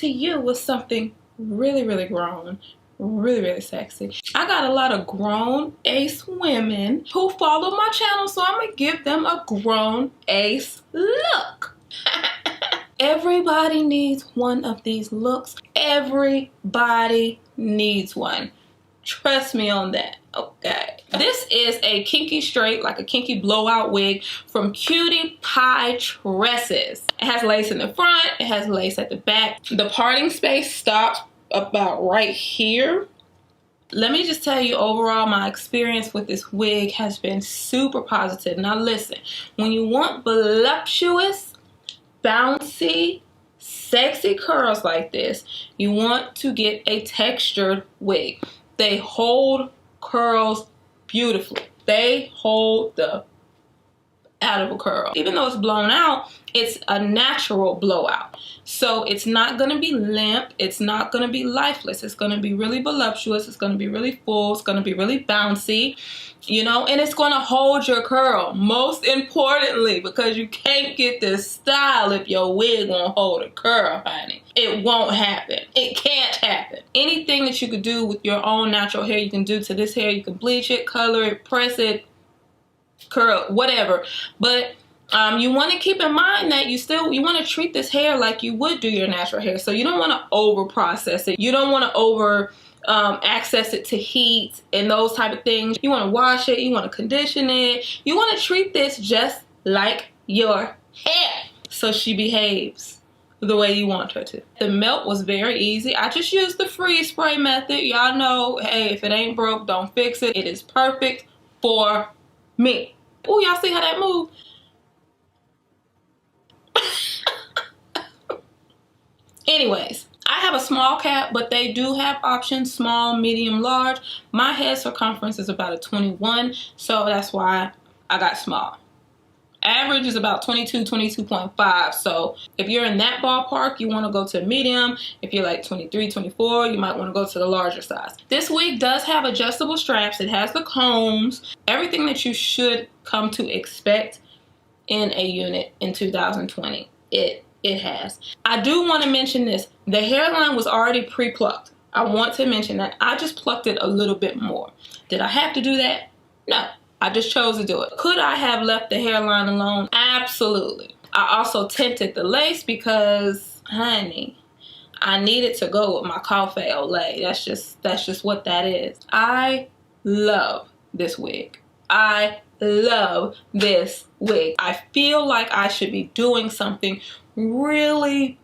to you with something really, really grown, really, really sexy. I got a lot of grown ace women who follow my channel, so I'm gonna give them a grown ace look. Everybody needs one of these looks. Everybody needs one. Trust me on that, okay? This is a kinky straight, like a kinky blowout wig from CutiePieTresses. It has lace in the front, it has lace at the back. The parting space stops about right here. Let me just tell you, overall, my experience with this wig has been super positive. Now listen, when you want voluptuous, bouncy, sexy curls like this, you want to get a textured wig. They hold curls beautifully. They hold the out of a curl. Even though it's blown out, it's a natural blowout. So it's not gonna be limp, it's not gonna be lifeless. It's gonna be really voluptuous, it's gonna be really full, it's gonna be really bouncy, you know, and it's gonna hold your curl. Most importantly, because you can't get this style if your wig won't hold a curl, honey. It won't happen. It can't happen. Anything that you could do with your own natural hair, you can do to this hair. You can bleach it, color it, press it, curl, whatever. But you want to keep in mind that you want to treat this hair like you would do your natural hair. So you don't want to over process it. You don't want to over access it to heat and those type of things. You want to wash it, you want to condition it, you want to treat this just like your hair so she behaves the way you want her to. The melt was very easy. I just used the freeze spray method. Y'all know, hey, if it ain't broke, don't fix it. It is perfect for me. Oh, y'all see how that moved? Anyways, I have a small cap, but they do have options, small, medium, large. My head circumference is about a 21, so that's why I got small. Average is about 22, 22.5. So if you're in that ballpark, you want to go to medium. If you're like 23, 24, you might want to go to the larger size. This wig does have adjustable straps. It has the combs, everything that you should come to expect in a unit in 2020. It has. I do want to mention this. The hairline was already pre-plucked. I want to mention that. I just plucked it a little bit more. Did I have to do that? No. I just chose to do it. Could I have left the hairline alone? Absolutely. I also tinted the lace because, honey, I needed to go with my cafe au lait. That's just what that is. I love this wig. I love this wig. I feel like I should be doing something really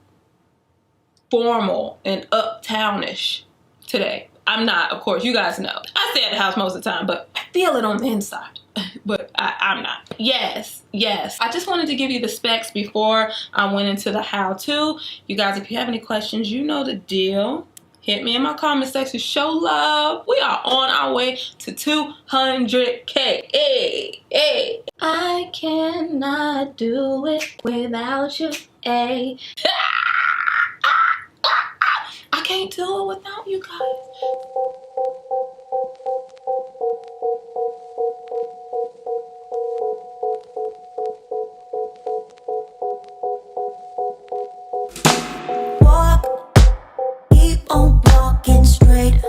formal and uptownish today. I'm not, of course, you guys know. I stay at the house most of the time, but I feel it on the inside. But I'm not. Yes, yes. I just wanted to give you the specs before I went into the how-to. You guys, if you have any questions, you know the deal. Hit me in my comment section. Show love. We are on our way to 200K. Hey, hey. I cannot do it without you. Hey. I can't do it without you guys. Walk, keep on walking straight.